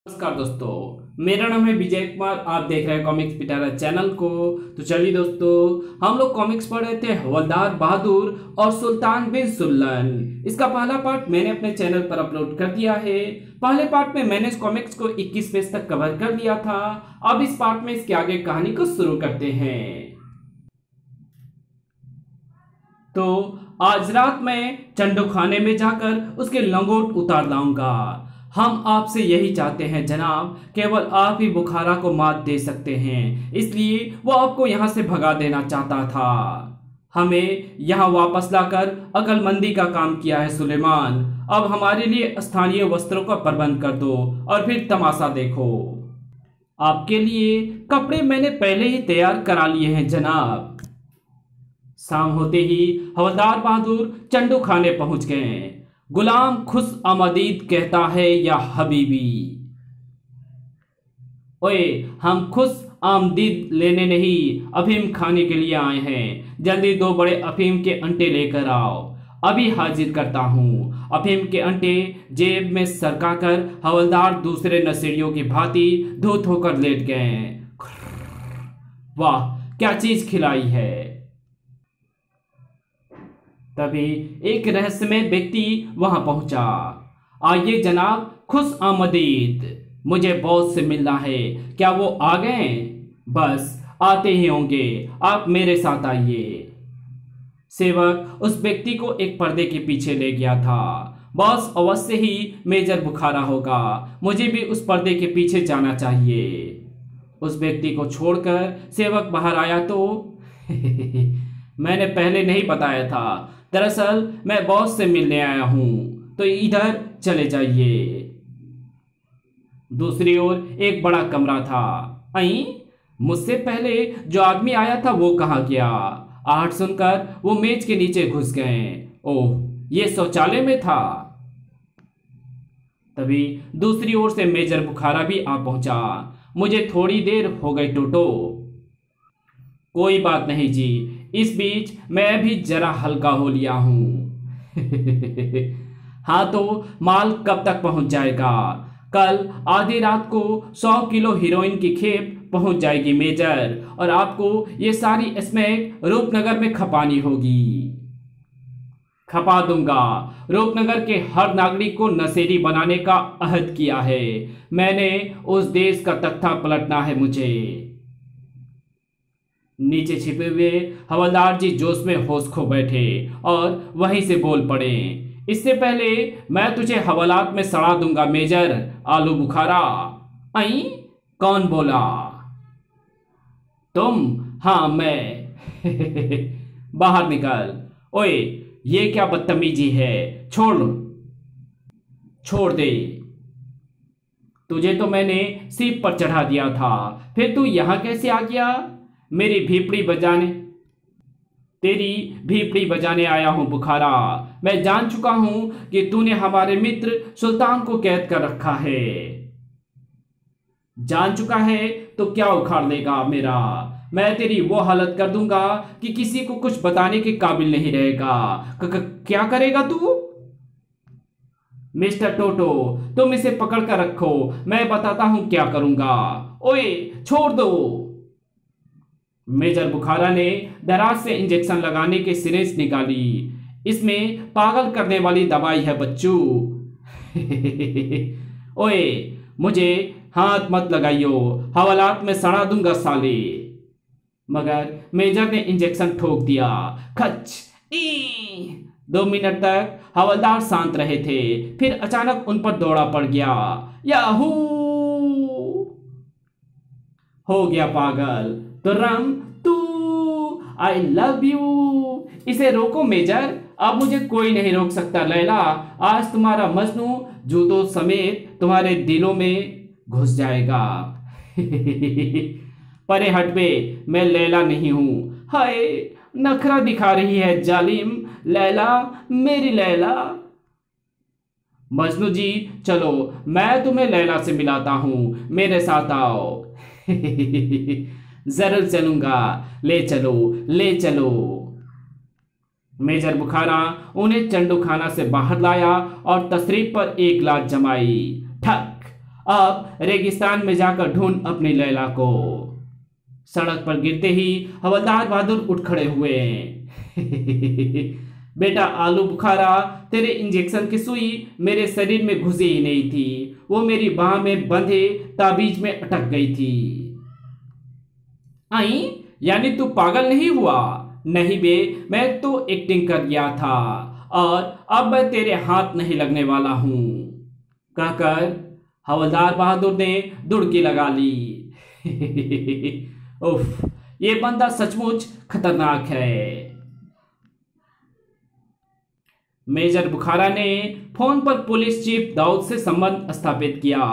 नमस्कार दोस्तों, मेरा नाम है विजय कुमार। आप देख रहे हैं कॉमिक्स पिटारा चैनल को। तो चलिए दोस्तों, हम लोग कॉमिक्स पढ़ रहे थे हवलदार बहादुर और सुल्तान बिन सुल्लन। इसका पहला पार्ट मैंने अपने चैनल पर अपलोड कर दिया है। पहले पार्ट में मैंने इस कॉमिक्स को 21 पेज तक कवर कर दिया था। अब इस पार्ट में इसके आगे कहानी को शुरू करते हैं। तो आज रात मैं चंडू खाने में जाकर उसके लंगोट उतार लाऊंगा। हम आपसे यही चाहते हैं जनाब, केवल आप ही बुखारा को मात दे सकते हैं, इसलिए वो आपको यहां से भगा देना चाहता था। हमें यहां वापस लाकर अकलमंदी का काम किया है सुलेमान। अब हमारे लिए स्थानीय वस्त्रों का प्रबंध कर दो और फिर तमाशा देखो। आपके लिए कपड़े मैंने पहले ही तैयार करा लिए हैं जनाब। शाम होते ही हवलदार बहादुर चंडू खाने पहुंच गए। गुलाम खुश आमदीद कहता है या हबीबी। ओए, हम खुश आमदीद लेने नहीं, अफीम खाने के लिए आए हैं। जल्दी 2 बड़े अफीम के अंटे लेकर आओ, अभी हाजिर करता हूं। अफीम के अंटे जेब में सरकाकर हवलदार दूसरे नशेड़ियों की भांति धूत होकर लेट गए। वाह, क्या चीज खिलाई है। तभी एक रहस्यमय व्यक्ति वहां पहुंचा। आइए जनाब, खुश आमदीद, मुझे बॉस से मिलना है। क्या वो आ गए? बस आते ही होंगे, आप मेरे साथ आइए। सेवक उस व्यक्ति को एक पर्दे के पीछे ले गया था। बॉस अवश्य ही मेजर बुखारा होगा, मुझे भी उस पर्दे के पीछे जाना चाहिए। उस व्यक्ति को छोड़कर सेवक बाहर आया तो मैंने पहले नहीं बताया था, दरअसल मैं बॉस से मिलने आया हूं, तो इधर चले जाइए। दूसरी ओर एक बड़ा कमरा था। मुझसे पहले जो आदमी आया था वो कहाँ गया? आहट सुनकर वो मेज के नीचे घुस गए। ओह, ये शौचालय में था। तभी दूसरी ओर से मेजर बुखारा भी आ पहुंचा। मुझे थोड़ी देर हो गई टोटो। कोई बात नहीं जी, इस बीच मैं भी जरा हल्का हो लिया हूं। हाँ, तो माल कब तक पहुंच जाएगा? कल आधी रात को 100 किलो हीरोइन की खेप पहुंच जाएगी मेजर, और आपको ये सारी स्मैक रूपनगर में खपानी होगी। खपा दूंगा। रूपनगर के हर नागरिक को नशेड़ी बनाने का अहद किया है मैंने। उस देश का तख्ता पलटना है मुझे। नीचे छिपे हुए हवलदार जी जोश में होश खो बैठे और वहीं से बोल पड़े। इससे पहले मैं तुझे हवालात में सड़ा दूंगा मेजर आलू बुखारा। कौन बोला? तुम? हाँ, मैं। बाहर निकल। ओए, ये क्या बदतमीजी है? छोड़ दे। तुझे तो मैंने सीप पर चढ़ा दिया था, फिर तू यहां कैसे आ गया? तेरी भीपड़ी बजाने आया हूं बुखारा। मैं जान चुका हूं कि तूने हमारे मित्र सुल्तान को कैद कर रखा है। जान चुका है तो क्या उखाड़ लेगा मेरा? मैं तेरी वो हालत कर दूंगा कि किसी को कुछ बताने के काबिल नहीं रहेगा। क्या करेगा तू? मिस्टर टोटो, तुम इसे पकड़ कर रखो, मैं बताता हूं क्या करूंगा। ओए, छोड़ दो। मेजर बुखारा ने दराज से इंजेक्शन लगाने के सिरिंज निकाली। इसमें पागल करने वाली दवाई है बच्चू। ओए, मुझे हाथ मत लगाइयो, हवालात में सड़ा दूंगा साले। मगर मेजर ने इंजेक्शन ठोक दिया। खच। 2 मिनट तक हवलदार शांत रहे थे, फिर अचानक उन पर दौड़ा पड़ गया। याहू! हो गया पागल। तुर्रम, तू, आई लव यू। इसे रोको मेजर, अब मुझे कोई नहीं रोक सकता। लैला, आज तुम्हारा मजनू जूतों समेत तुम्हारे दिलों में घुस जाएगा। परे हट बे, मैं लैला नहीं हूं। हाय, नखरा दिखा रही है जालिम। लैला, मेरी लैला। मजनू जी, चलो मैं तुम्हें लैला से मिलाता हूं, मेरे साथ आओ। जरूर चलूंगा, ले चलो। मेजर बुखारा उन्हें चंडू खाना से बाहर लाया और तशरीफ पर एक लात जमाई। ठक! अब रेगिस्तान में जाकर ढूंढ अपनी लैला को। सड़क पर गिरते ही हवलदार बहादुर उठ खड़े हुए। बेटा आलू बुखारा, तेरे इंजेक्शन की सुई मेरे शरीर में घुसी ही नहीं थी, वो मेरी बाह में बंधे ताबीज में अटक गई थी। आई, यानी तू पागल नहीं हुआ? नहीं बे, मैं तो एक्टिंग कर गया था और अब मैं तेरे हाथ नहीं लगने वाला हूं, कहकर हवलदार बहादुर ने दुड़की लगा ली। उफ, ये बंदा सचमुच खतरनाक है। मेजर बुखारा ने फोन पर पुलिस चीफ दाऊद से संबंध स्थापित किया।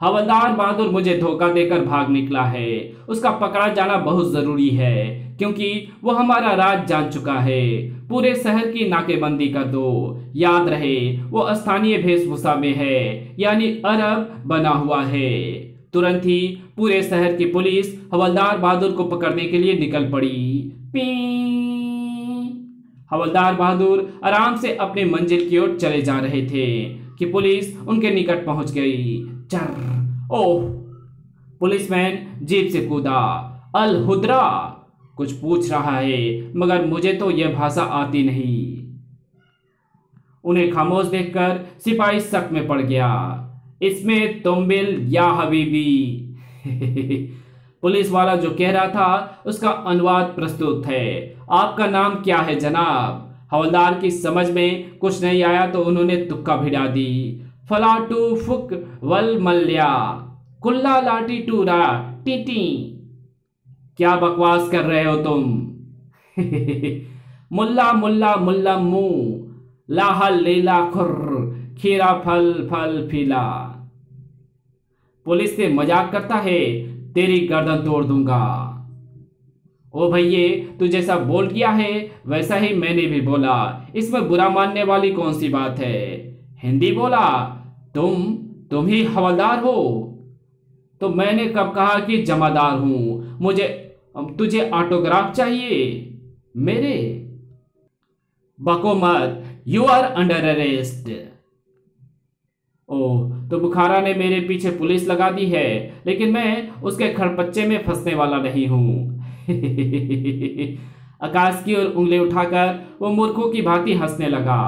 हवलदार बहादुर मुझे धोखा देकर भाग निकला है, उसका पकड़ा जाना बहुत जरूरी है क्योंकि वो हमारा राज जान चुका है। पूरे शहर की नाकेबंदी कर दो, याद रहे वो स्थानीय वेशभूषा में है, यानी अरब बना हुआ है। तुरंत ही पूरे शहर की पुलिस हवलदार बहादुर को पकड़ने के लिए निकल पड़ी। हवलदार बहादुर आराम से अपने मंजिल की ओर चले जा रहे थे कि पुलिस उनके निकट पहुंच गई। चर, ओह! पुलिसमैन जीप से कूदा। अल हुद्रा, कुछ पूछ रहा है मगर मुझे तो यह भाषा आती नहीं। उन्हें खामोश देखकर सिपाही शक में पड़ गया। इसमें तुम्बिल या हबीबी। पुलिस वाला जो कह रहा था उसका अनुवाद प्रस्तुत है। आपका नाम क्या है जनाब? हवलदार की समझ में कुछ नहीं आया तो उन्होंने तुक्का भिड़ा दी। फलाटू फुक वल मल्या कुल्ला लाटी टूरा टीटी। क्या बकवास कर रहे हो तुम? मुल्ला मुल्ला मुल्ला मुंह लाहल लीला खुर्र खीरा फल फल फीला। पुलिस से मजाक करता है, तेरी गर्दन तोड़ दूंगा। ओ भैये, तू जैसा बोल किया है वैसा ही मैंने भी बोला, इसमें बुरा मानने वाली कौन सी बात है? हिंदी बोला, तुम ही हवलदार हो? तो मैंने कब कहा कि जमादार हूं? तुझे ऑटोग्राफ चाहिए मेरे? बको मत, यू आर अंडर अरेस्ट। ओह, तो बुखारा ने मेरे पीछे पुलिस लगा दी है, लेकिन मैं उसके खरपच्चे में फंसने वाला नहीं हूं। आकाश की ओर उंगली उठाकर वो मूर्खों की भांति हंसने लगा।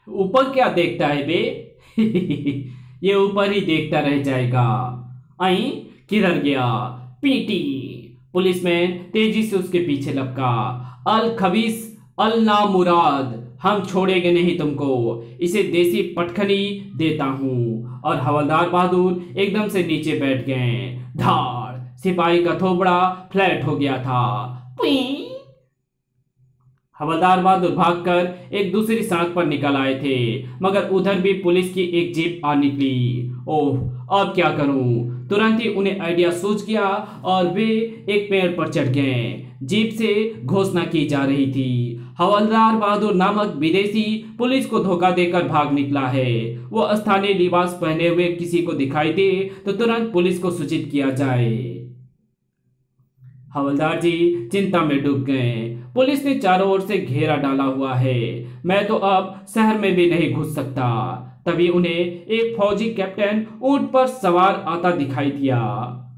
ऊपर क्या देखता है बे? ये ऊपर ही देखता रह जाएगा। आई, किधर गया? पीटी। पुलिसमैन तेजी से उसके पीछे लपका। अल खबीस अल नामुराद, हम छोड़ेंगे नहीं तुमको, इसे देसी पटखनी देता हूं। और हवलदार बहादुर एकदम से नीचे बैठ गए। धाड़, सिपाही का थोबड़ा फ्लैट हो गया था। हवलदार बहादुर भागकर एक दूसरी सड़क पर निकल आए थे, मगर उधर भी पुलिस की एक जीप आ निकली। ओह, अब क्या करूं? तुरंत ही उन्हें आइडिया सूझ गया और वे एक पेड़ पर चढ़ गए। जीप से घोषणा की जा रही थी, हवलदार बहादुर नामक विदेशी पुलिस को धोखा देकर भाग निकला है। वो स्थानीय लिबास पहने हुए किसी को दिखाई दे तो तुरंत पुलिस को सूचित किया जाए। हवलदार जी चिंता में डूब गए। पुलिस ने चारों ओर से घेरा डाला हुआ है, मैं तो अब शहर में भी नहीं घुस सकता। तभी उन्हें एक फौजी कैप्टन ऊंट पर सवार आता दिखाई दिया।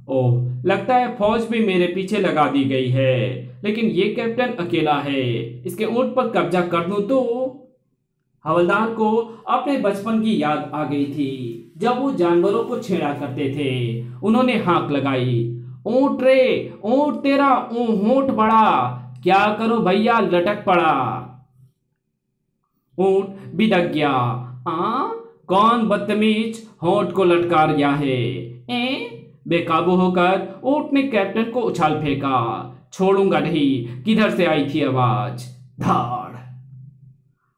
ओह, लगता है फौज भी मेरे पीछे लगा दी गई है, लेकिन ये कैप्टन अकेला है, इसके ऊंट पर कब्जा कर दूं तो? हवलदार को अपने बचपन की याद आ गई थी, जब वो जानवरों को छेड़ा करते थे। उन्होंने हाक लगाई, ऊंट रे ऊंट तेरा होंठ बड़ा, क्या करो भैया लटक पड़ा। ऊंट बिदक गया। कौन बदतमीज होंठ को लटका गया है? बेकाबू होकर ऊंट ने कैप्टन को उछाल फेंका। छोड़ूंगा नहीं, किधर से आई थी आवाज? धाड़,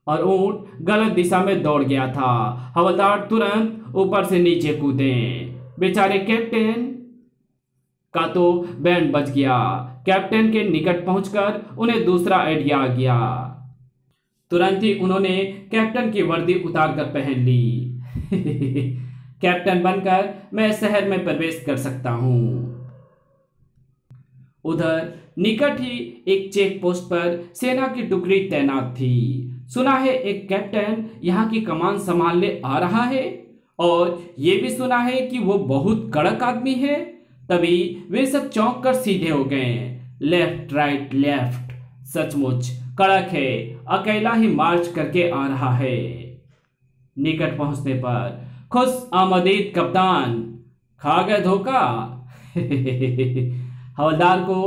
और ऊंट गलत दिशा में दौड़ गया था। हवलदार तुरंत ऊपर से नीचे कूदे। बेचारे कैप्टन का तो बैंड बज गया। कैप्टन के निकट पहुंचकर उन्हें दूसरा आइडिया आ गया। तुरंत ही उन्होंने कैप्टन की वर्दी उतार कर पहन ली। कैप्टन बनकर मैं शहर में प्रवेश कर सकता हूं। उधर निकट ही एक चेक पोस्ट पर सेना की टुकड़ी तैनात थी। सुना है एक कैप्टन यहाँ की कमान संभालने आ रहा है। और ये भी सुना है कि वो बहुत कड़क आदमी है। तभी वे सब चौंक कर सीधे हो गए। लेफ्ट राइट लेफ्ट, सचमुच कड़क है, अकेला ही मार्च करके आ रहा है। निकट पहुंचने पर, खुश आमदीद कप्तान, खा गए धोखा। हवलदार को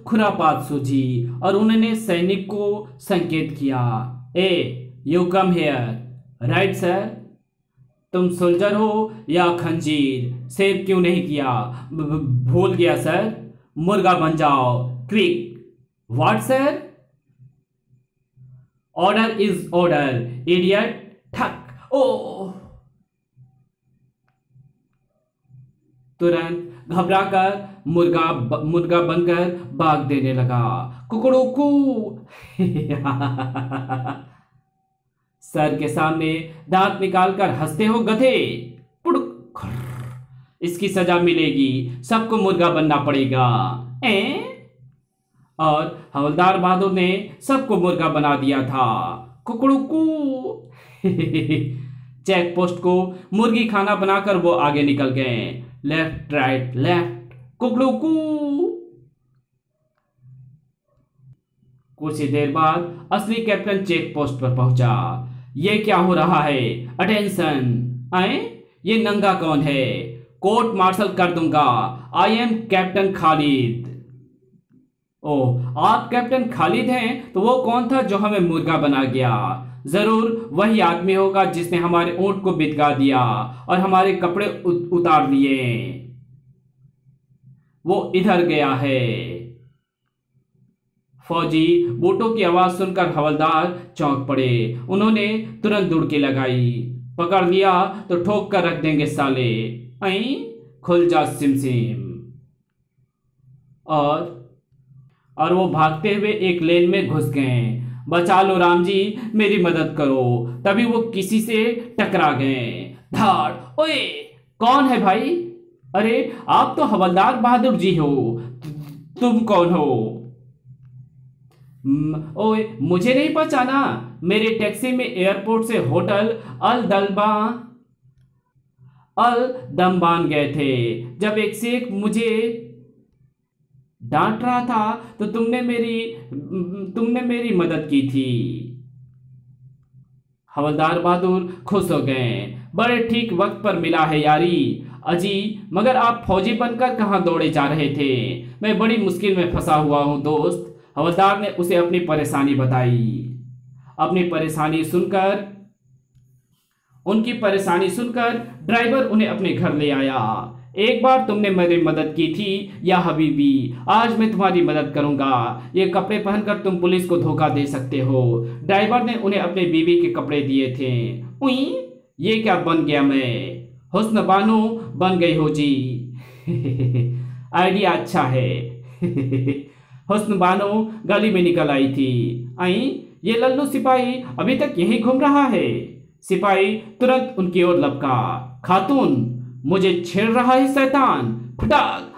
खुरापात सूझी और उन्होंने सैनिक को संकेत किया, you come here. Right sir. तुम सोल्जर हो या खंजीर, सेव क्यों नहीं किया? भूल गया सर। मुर्गा बन जाओ, quick. What sir? Order is order, idiot. ठक। ओ! तुरंत घबराकर मुर्गा बनकर भाग देने लगा। कुकड़ूकू। सर के सामने दांत निकालकर हंसते हो गधे। पुड़ुक। इसकी सजा मिलेगी, सबको मुर्गा बनना पड़ेगा। और हवलदार बहादुर ने सबको मुर्गा बना दिया था। कुकड़ूकू। चेक पोस्ट को मुर्गी खाना बनाकर वो आगे निकल गए। लेफ्ट राइट लेफ्ट, कुकड़ूकू। कुछ ही देर बाद असली कैप्टन चेक पोस्ट पर पहुंचा। ये क्या हो रहा है? अटेंशन। आए, ये नंगा कौन है? कोर्ट मार्शल कर दूंगा। I am captain Khalid. Oh, आप कैप्टन खालिद हैं? तो वो कौन था जो हमें मुर्गा बना गया? जरूर वही आदमी होगा जिसने हमारे ऊंट को बिदगा दिया और हमारे कपड़े उतार लिए। वो इधर गया है। फौजी बूटों की आवाज सुनकर हवलदार चौंक पड़े। उन्होंने तुरंत दुड़की लगाई। पकड़ लिया तो ठोक कर रख देंगे साले। आई, खुल जा सिमसिम। और वो भागते हुए एक लेन में घुस गए। बचा लो राम जी, मेरी मदद करो। तभी वो किसी से टकरा गए। धाड़। ओए, कौन है भाई? अरे, आप तो हवलदार बहादुर जी हो। तुम कौन हो? ओए, मुझे नहीं पहचाना? मेरे टैक्सी में एयरपोर्ट से होटल अल दमबान गए थे। जब एक शेख मुझे डांट रहा था तो तुमने मेरी मदद की थी। हवलदार बहादुर खुश हो गए। बड़े ठीक वक्त पर मिला है यारी। अजी, मगर आप फौजी बनकर कहां दौड़े जा रहे थे? मैं बड़ी मुश्किल में फंसा हुआ हूं दोस्त। हवलदार ने उसे अपनी परेशानी बताई। उनकी परेशानी सुनकर ड्राइवर उन्हें अपने घर ले आया। एक बार तुमने मेरी मदद की थी या हबीबी, आज मैं तुम्हारी मदद करूंगा। ये कपड़े पहनकर तुम पुलिस को धोखा दे सकते हो। ड्राइवर ने उन्हें अपने बीवी के कपड़े दिए थे। उई, ये क्या बन गया मैं? हुस्न बानो बन गई हो जी। आइडिया अच्छा है। हुस्न बानो गली में निकल आई थी। आई, ये लल्लू सिपाही अभी तक यहीं घूम रहा है। सिपाही तुरंत उनकी ओर लपका। खातून, मुझे छेड़ रहा है शैतान। फटाक।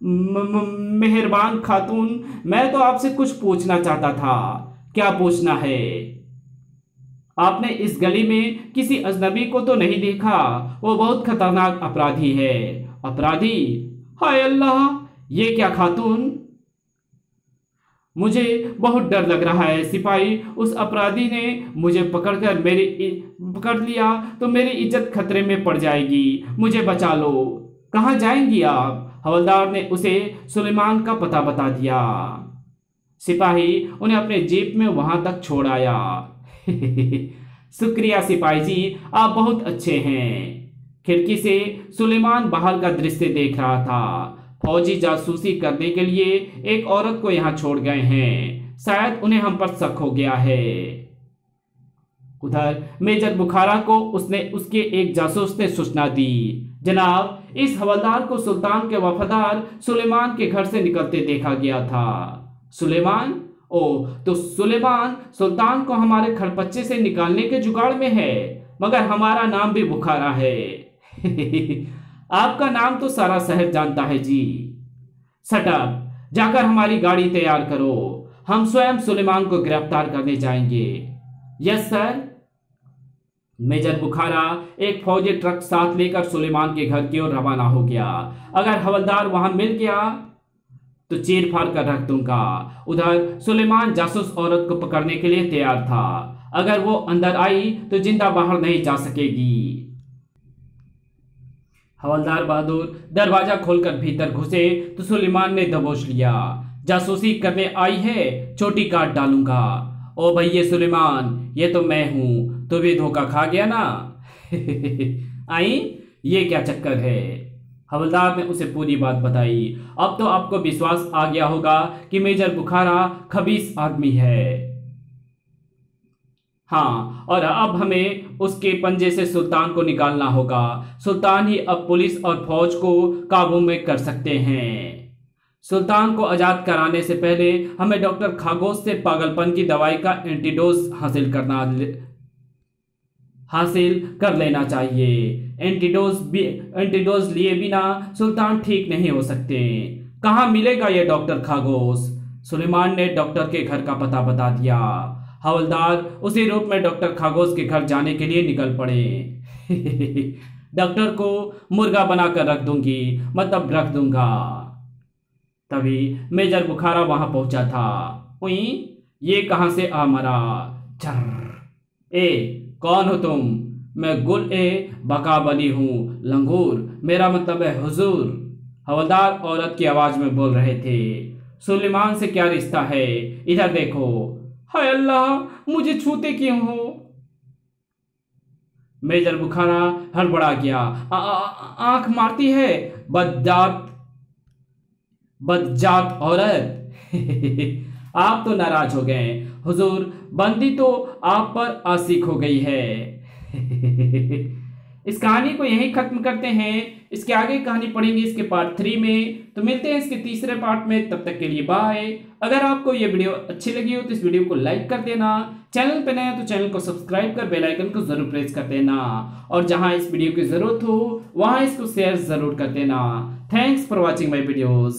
मेहरबान खातून, मैं तो आपसे कुछ पूछना चाहता था। क्या पूछना है? आपने इस गली में किसी अजनबी को तो नहीं देखा? वो बहुत खतरनाक अपराधी है। अपराधी? हाय अल्लाह, ये क्या खातून? मुझे बहुत डर लग रहा है सिपाही। उस अपराधी ने मुझे पकड़ लिया तो मेरी इज्जत खतरे में पड़ जाएगी। मुझे बचा लो। कहाँ जाएंगी आप? हवलदार ने उसे सुलेमान का पता बता दिया। सिपाही उन्हें अपने जीप में वहां तक छोड़ आया। शुक्रिया सिपाही जी, आप बहुत अच्छे हैं। खिड़की से सुलेमान बाहर का दृश्य देख रहा था। फौजी जासूसी करने के लिए एक औरत को यहां छोड़ गए हैं। शायद उन्हें हम पर शक हो गया है। उधर मेजर बुखारा को उसके एक जासूस ने सूचना दी, जनाब, इस हवलदार को सुल्तान के वफादार सुलेमान के घर से निकलते देखा गया था। सुलेमान? ओ, तो सुलेमान सुल्तान को हमारे खरपच्चे से निकालने के जुगाड़ में है। मगर हमारा नाम भी बुखारा है। आपका नाम तो सारा शहर जानता है जी। सटअप, जाकर हमारी गाड़ी तैयार करो। हम स्वयं सुलेमान को गिरफ्तार करने जाएंगे। Yes sir. मेजर बुखारा एक फौजी ट्रक साथ लेकर सुलेमान के घर की ओर रवाना हो गया। अगर हवलदार वहां मिल गया तो चीर फाड़ कर रख दूंगा। उधर सुलेमान जासूस औरत को पकड़ने के लिए तैयार था। अगर वो अंदर आई तो जिंदा बाहर नहीं जा सकेगी। हवलदार बहादुर दरवाजा खोलकर भीतर घुसे तो सुलेमान ने दबोच लिया। जासूसी करने आई है, चोटी काट डालूंगा। ओ भैया सुलेमान, ये तो मैं हूं, तो भी धोखा खा गया ना। आई, ये क्या चक्कर है? हवलदार ने उसे पूरी बात बताई। अब तो आपको विश्वास आ गया होगा कि मेजर बुखारा खबीस आदमी है। हाँ, और अब हमें उसके पंजे से सुल्तान को निकालना होगा। सुल्तान ही अब पुलिस और फौज को काबू में कर सकते हैं। सुल्तान को आजाद कराने से पहले हमें डॉक्टर खागोश से पागलपन की दवाई का एंटीडोज हासिल कर लेना चाहिए। एंटीडोज लिए बिना सुल्तान ठीक नहीं हो सकते। कहाँ मिलेगा ये डॉक्टर खागोश? सुलेमान ने डॉक्टर के घर का पता बता दिया। हवलदार उसी रूप में डॉक्टर खागोश के घर जाने के लिए निकल पड़े। डॉक्टर को मुर्गा बनाकर रख दूंगी, मतलब रख दूंगा। तभी मेजर बुखारा वहां पहुंचा था। उई, ये कहां से आ मरा? चर। ए, कौन हो तुम? मैं गुल ए बकाबली हूँ लंगूर, मेरा मतलब है हुजूर। हवलदार औरत की आवाज में बोल रहे थे। सुलेमान से क्या रिश्ता है? इधर देखो। हाय अल्लाह, मुझे छूते क्यों हो? मेजर बुखारा हड़बड़ा गया। आंख मारती है, बदजात औरत। आप तो नाराज हो गए हुजूर, बंदी तो आप पर आशिक हो गई है। इस कहानी को यहीं खत्म करते हैं। इसके आगे कहानी पढ़ेंगे इसके पार्ट 3 में। तो मिलते हैं इसके तीसरे पार्ट में। तब तक के लिए बाय। अगर आपको ये वीडियो अच्छी लगी हो तो इस वीडियो को लाइक कर देना। चैनल पे नए हैं तो चैनल को सब्सक्राइब कर बेल आइकन को जरूर प्रेस कर देना। और जहां इस वीडियो की जरूरत हो वहां इसको शेयर जरूर कर देना। Thanks for watching my videos.